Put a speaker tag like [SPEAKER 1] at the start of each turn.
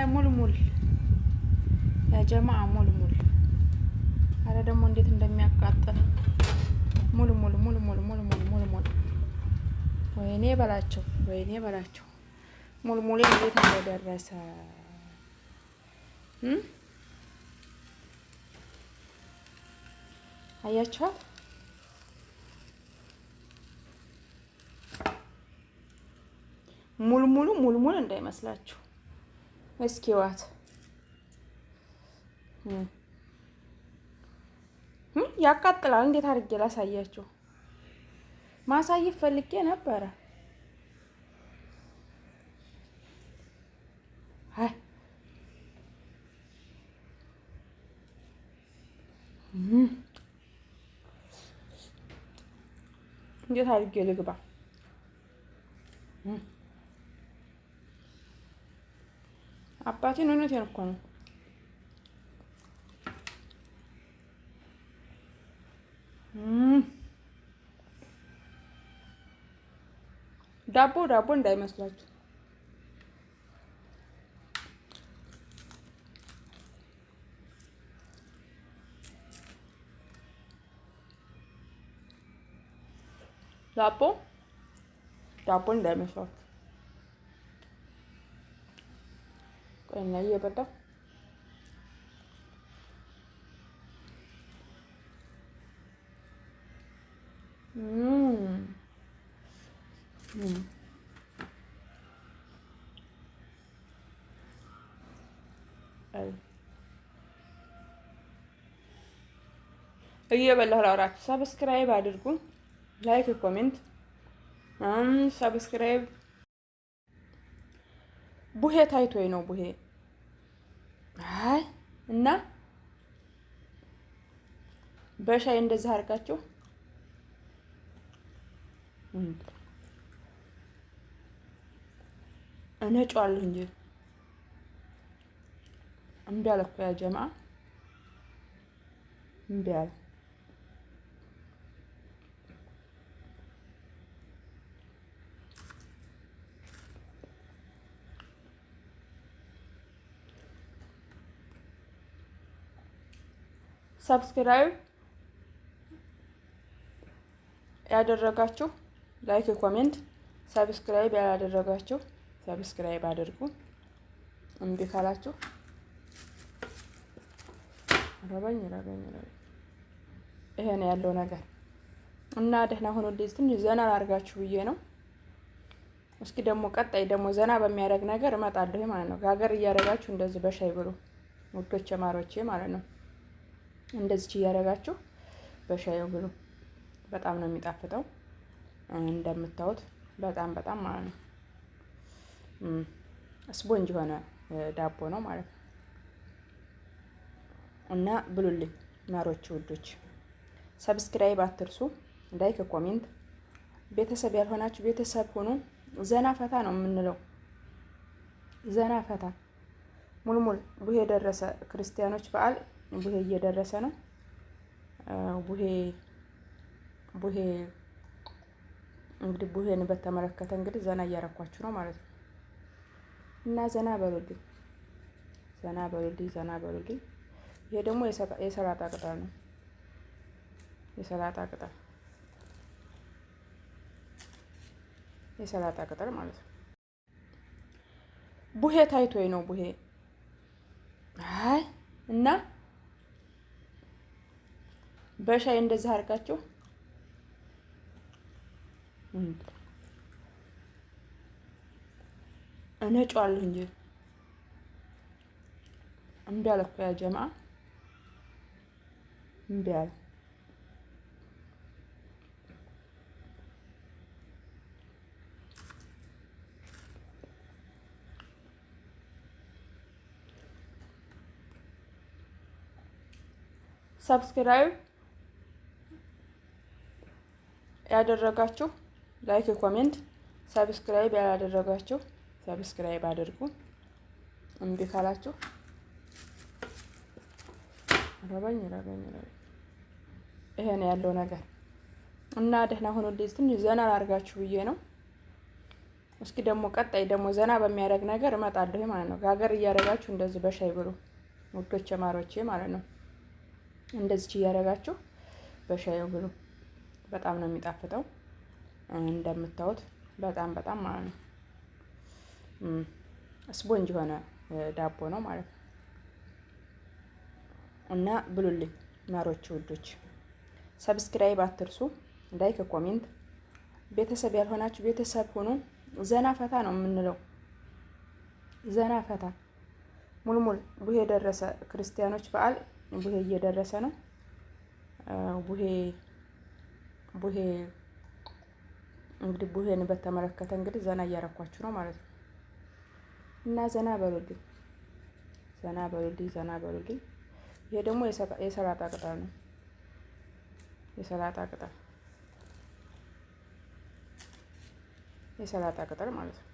[SPEAKER 1] ሙልሙል ያጀማ ሙልሙል። አረ ደግሞ እንዴት እንደሚያቃጥል ሙልሙል ሙልሙል ሙልሙል ሙልሙል። ወይኔ በላቸው ወይኔ በላቸው። ሙልሙሌ እንዴት እንደደረሰ አያችኋል? ሙልሙሉ ሙልሙል እንዳይመስላችሁ። እስኪ ዋት ያቃጥላል። እንዴት አድርጌ ላሳያችሁ? ማሳየት ፈልጌ ነበረ። እንዴት አድርጌ ልግባ? አባቴን እውነቴን እኮ ነው። ዳቦ እንዳይመስላችሁ። ዳቦ እንዳይመስላችሁ። ቆይና እየበላሁ እየበላሁ ላውራችሁ። ሰብስክራይብ አድርጉ፣ ላይክ፣ ኮሜንት። ሰብስክራይብ ቡሄ ታይቶኝ ነው ቡሄ። አይ እና በሻይ እንደዚህ አድርጋችሁ እነጫዋለሁ እንጂ እምቢ አለ እኮ ያ ጀማ እምቢ አለ። ሰብስክራይብ ያደረጋችሁ ላይክ፣ ኮሜንት። ሰብስክራይብ ያላደረጋችሁ ሰብስክራይብ አድርጉ። እምቢ ካላችሁ ረበኝ። ይሄ ነው ያለው ነገር እና ደህና ሆኖ ትንሽ ዘና አድርጋችሁ ብዬ ነው። እስኪ ደግሞ ቀጣይ ደግሞ ዘና በሚያደርግ ነገር እመጣለሁ ማለት ነው። ጋገር እያደረጋችሁ እንደዚህ በሻይ ብሉ ውዶቼ ማሮቼ ማለት ነው። እንደዚህ እያደረጋችሁ በሻይ ብሉ። በጣም ነው የሚጣፍጠው እንደምታዩት፣ በጣም ማለት ነው። ስፖንጅ የሆነ ዳቦ ነው ማለት ነው። እና ብሉልኝ ማሮቼ ውዶች። ሰብስክራይብ አትርሱ፣ ላይክ፣ ኮሜንት። ቤተሰብ ያልሆናችሁ ቤተሰብ ሆኑ። ዘና ፈታ ነው የምንለው፣ ዘና ፈታ። ሙልሙል ቡሄ ደረሰ። ክርስቲያኖች በዓል ቡሄ እየደረሰ ነው። ቡሄ እንግዲህ ቡሄን በተመለከተ እንግዲህ ዘና እያረኳችሁ ነው ማለት ነው። እና ዘና በሉልኝ፣ ዘና በሉልኝ፣ ዘና በሉልኝ። ይሄ ደግሞ የሰላጣ ቅጠል ነው። የሰላጣ ቅጠል ማለት ነው። ቡሄ ታይቶኝ ነው ቡሄ። አይ እና በሻይ እንደዚህ አድርጋችሁ እነጫዋለሁ እንጂ እምቢ አለ እኮ ያ ጀማ እምቢ አለ። ሰብስክራይብ ያደረጋችሁ ላይክ፣ ኮሜንት፣ ሰብስክራይብ ያላደረጋችሁ ሰብስክራይብ አድርጉ። እምቢ ካላችሁ ረበኝ። ይሄ ነው ያለው ነገር እና ደህና ሆኖ ትንሽ ዘና አድርጋችሁ ብዬ ነው። እስኪ ደግሞ ቀጣይ ደግሞ ዘና በሚያደርግ ነገር እመጣለሁ ማለት ነው። ጋገር እያደረጋችሁ እንደዚህ በሻይ ብሉ ውዶቼ ማሮቼ ማለት ነው። እንደዚህ እያደረጋችሁ በሻይ ብሉ። በጣም ነው የሚጣፍጠው እንደምታዩት በጣም በጣም ማለት ነው። ስፖንጅ የሆነ ዳቦ ነው ማለት ነው። እና ብሉልኝ ማሮቼ ውዶች። ሰብስክራይብ አትርሱ። ላይክ ኮሜንት። ቤተሰብ ያልሆናችሁ ቤተሰብ ሁኑ። ዘና ፈታ ነው የምንለው። ዘና ፈታ ሙልሙል። ቡሄ ደረሰ። ክርስቲያኖች በዓል ቡሄ እየደረሰ ነው። ቡሄ እንግዲህ ቡሄን በተመለከተ እንግዲህ ዘና እያረኳችሁ ነው ማለት ነው። እና ዘና በሉልኝ፣ ዘና በሉልኝ፣ ዘና በሉልኝ። ይሄ ደግሞ የሰላጣ ቅጠል ነው። የሰላጣ ቅጠል ማለት ነው።